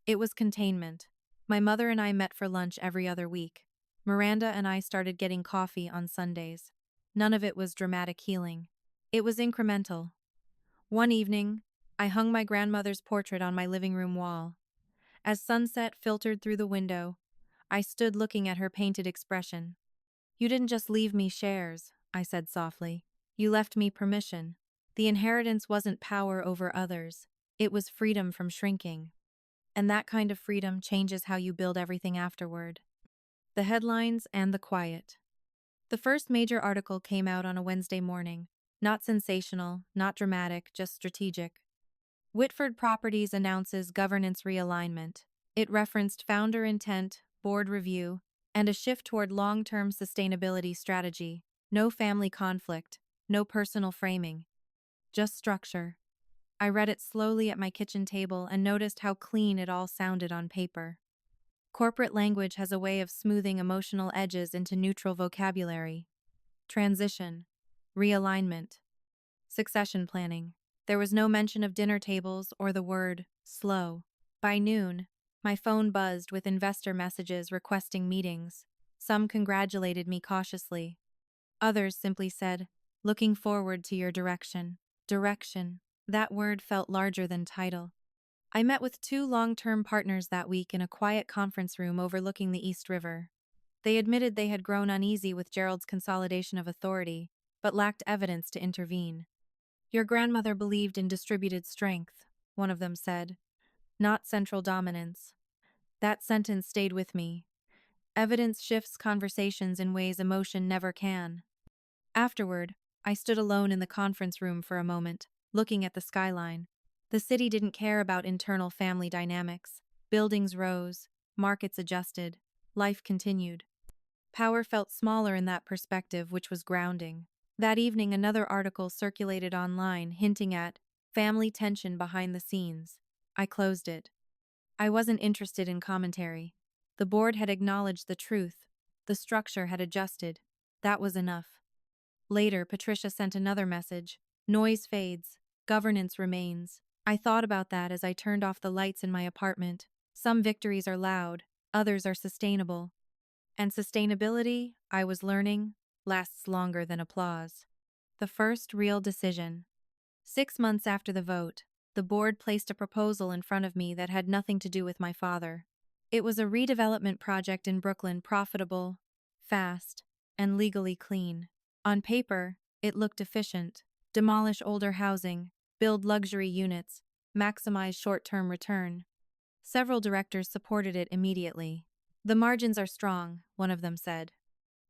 It was containment. My mother and I met for lunch every other week. Miranda and I started getting coffee on Sundays. None of it was dramatic healing. It was incremental. One evening, I hung my grandmother's portrait on my living room wall. As sunset filtered through the window, I stood looking at her painted expression. "You didn't just leave me shares," I said softly. "You left me permission." The inheritance wasn't power over others. It was freedom from shrinking. And that kind of freedom changes how you build everything afterward. The headlines and the quiet. The first major article came out on a Wednesday morning. Not sensational, not dramatic, just strategic. Whitford Properties announces governance realignment. It referenced founder intent, board review, and a shift toward long-term sustainability strategy. No family conflict, no personal framing. Just structure. I read it slowly at my kitchen table and noticed how clean it all sounded on paper. Corporate language has a way of smoothing emotional edges into neutral vocabulary. Transition. Realignment. Succession planning. There was no mention of dinner tables or the word slow. By noon, my phone buzzed with investor messages requesting meetings. Some congratulated me cautiously. Others simply said, "Looking forward to your direction." Direction. That word felt larger than title. I met with 2 long-term partners that week in a quiet conference room overlooking the East River. They admitted they had grown uneasy with Gerald's consolidation of authority, but lacked evidence to intervene. "Your grandmother believed in distributed strength," one of them said, "not central dominance." That sentence stayed with me. Evidence shifts conversations in ways emotion never can. Afterward, I stood alone in the conference room for a moment, looking at the skyline. The city didn't care about internal family dynamics. Buildings rose, markets adjusted, life continued. Power felt smaller in that perspective, which was grounding. That evening, another article circulated online hinting at family tension behind the scenes. I closed it. I wasn't interested in commentary. The board had acknowledged the truth. The structure had adjusted. That was enough. Later, Patricia sent another message. "Noise fades. Governance remains." I thought about that as I turned off the lights in my apartment. Some victories are loud, others are sustainable. And sustainability, I was learning, lasts longer than applause. The first real decision. 6 months after the vote, the board placed a proposal in front of me that had nothing to do with my father. It was a redevelopment project in Brooklyn, profitable, fast, and legally clean. On paper, it looked efficient. Demolish older housing, build luxury units, maximize short-term return. Several directors supported it immediately. The margins are strong, one of them said.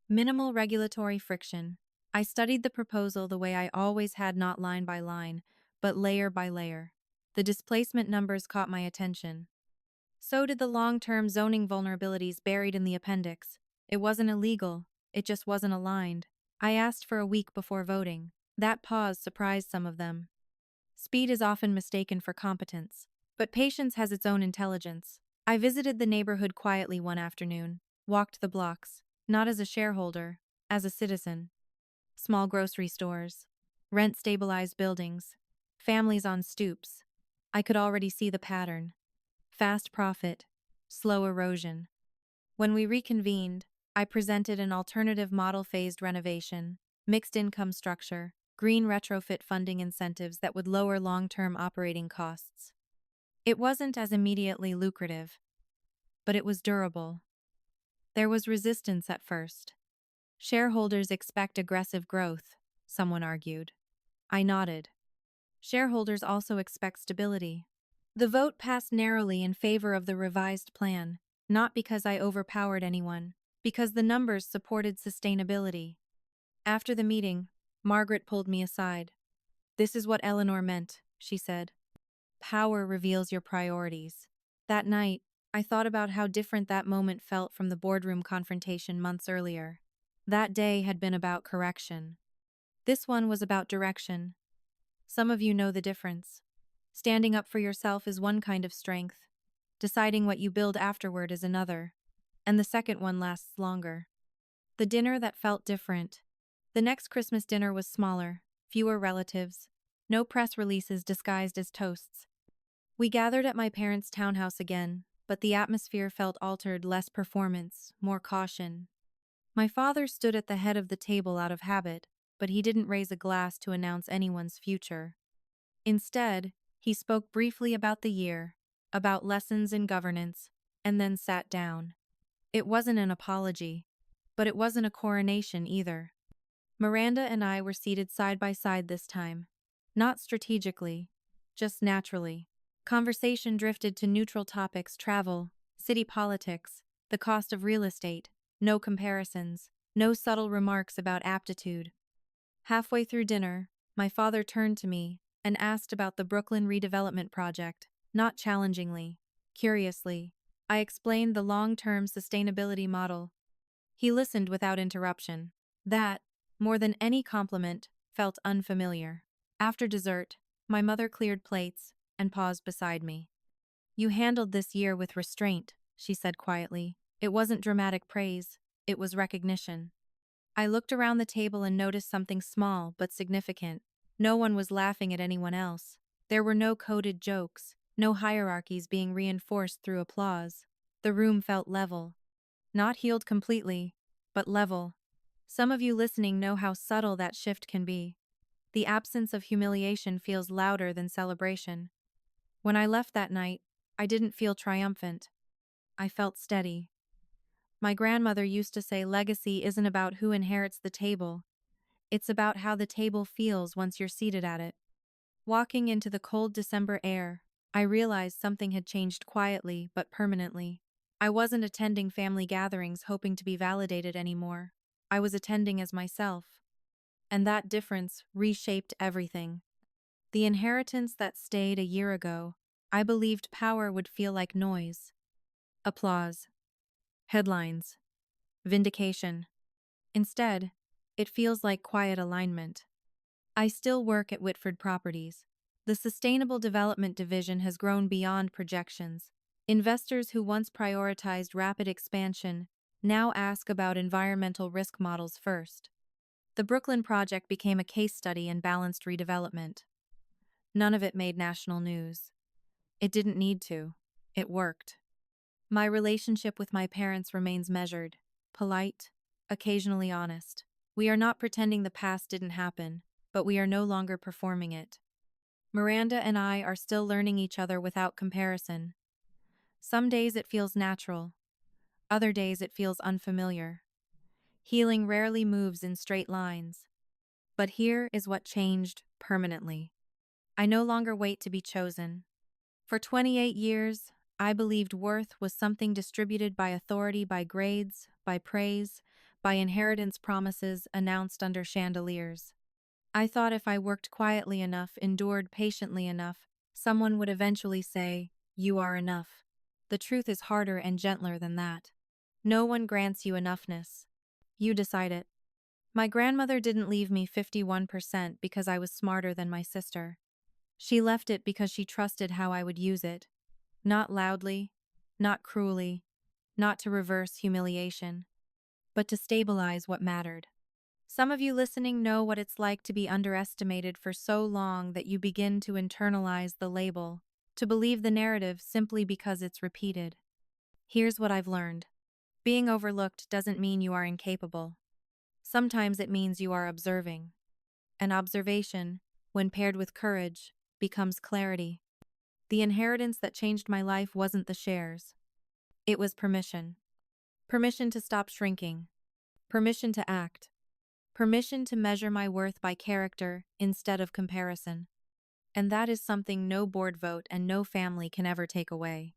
Minimal regulatory friction. I studied the proposal the way I always had, not line by line, but layer by layer. The displacement numbers caught my attention. So did the long-term zoning vulnerabilities buried in the appendix. It wasn't illegal, it just wasn't aligned. I asked for a week before voting. That pause surprised some of them. Speed is often mistaken for competence, but patience has its own intelligence. I visited the neighborhood quietly one afternoon, walked the blocks, not as a shareholder, as a citizen. Small grocery stores, rent-stabilized buildings, families on stoops. I could already see the pattern. Fast profit, slow erosion. When we reconvened, I presented an alternative model: phased renovation, mixed income structure, green retrofit funding incentives that would lower long-term operating costs. It wasn't as immediately lucrative, but it was durable. There was resistance at first. Shareholders expect aggressive growth, someone argued. I nodded. Shareholders also expect stability. The vote passed narrowly in favor of the revised plan, not because I overpowered anyone, because the numbers supported sustainability. After the meeting, Margaret pulled me aside. "This is what Eleanor meant," she said. "Power reveals your priorities." That night, I thought about how different that moment felt from the boardroom confrontation months earlier. That day had been about correction. This one was about direction. Some of you know the difference. Standing up for yourself is one kind of strength. Deciding what you build afterward is another. And the second one lasts longer. The dinner that felt different. The next Christmas dinner was smaller, fewer relatives, no press releases disguised as toasts. We gathered at my parents' townhouse again, but the atmosphere felt altered: less performance, more caution. My father stood at the head of the table out of habit, but he didn't raise a glass to announce anyone's future. Instead, he spoke briefly about the year, about lessons in governance, and then sat down. It wasn't an apology, but it wasn't a coronation either. Miranda and I were seated side by side this time. Not strategically, just naturally. Conversation drifted to neutral topics: travel, city politics, the cost of real estate. No comparisons, no subtle remarks about aptitude. Halfway through dinner, my father turned to me and asked about the Brooklyn redevelopment project, not challengingly, curiously. I explained the long-term sustainability model. He listened without interruption. That, more than any compliment, felt unfamiliar. After dessert, my mother cleared plates and paused beside me. "You handled this year with restraint," she said quietly. It wasn't dramatic praise, it was recognition. I looked around the table and noticed something small but significant. No one was laughing at anyone else. There were no coded jokes, no hierarchies being reinforced through applause. The room felt level. Not healed completely, but level. Some of you listening know how subtle that shift can be. The absence of humiliation feels louder than celebration. When I left that night, I didn't feel triumphant. I felt steady. My grandmother used to say legacy isn't about who inherits the table. It's about how the table feels once you're seated at it. Walking into the cold December air, I realized something had changed quietly but permanently. I wasn't attending family gatherings hoping to be validated anymore. I was attending as myself. And that difference reshaped everything. The inheritance that stayed a year ago, I believed power would feel like noise. Applause. Headlines. Vindication. Instead, it feels like quiet alignment. I still work at Witford Properties. The Sustainable Development Division has grown beyond projections. Investors who once prioritized rapid expansion now ask about environmental risk models first. The Brooklyn project became a case study in balanced redevelopment. None of it made national news. It didn't need to. It worked. My relationship with my parents remains measured, polite, occasionally honest. We are not pretending the past didn't happen, but we are no longer performing it. Miranda and I are still learning each other without comparison. Some days it feels natural, other days it feels unfamiliar. Healing rarely moves in straight lines. But here is what changed permanently. I no longer wait to be chosen. For 28 years, I believed worth was something distributed by authority, by grades, by praise, by inheritance promises announced under chandeliers. I thought if I worked quietly enough, endured patiently enough, someone would eventually say, "You are enough." The truth is harder and gentler than that. No one grants you enoughness. You decide it. My grandmother didn't leave me 51% because I was smarter than my sister. She left it because she trusted how I would use it. Not loudly, not cruelly, not to reverse humiliation, but to stabilize what mattered. Some of you listening know what it's like to be underestimated for so long that you begin to internalize the label, to believe the narrative simply because it's repeated. Here's what I've learned. Being overlooked doesn't mean you are incapable. Sometimes it means you are observing. And observation, when paired with courage, becomes clarity. The inheritance that changed my life wasn't the shares. It was permission. Permission to stop shrinking. Permission to act. Permission to measure my worth by character instead of comparison. And that is something no board vote and no family can ever take away.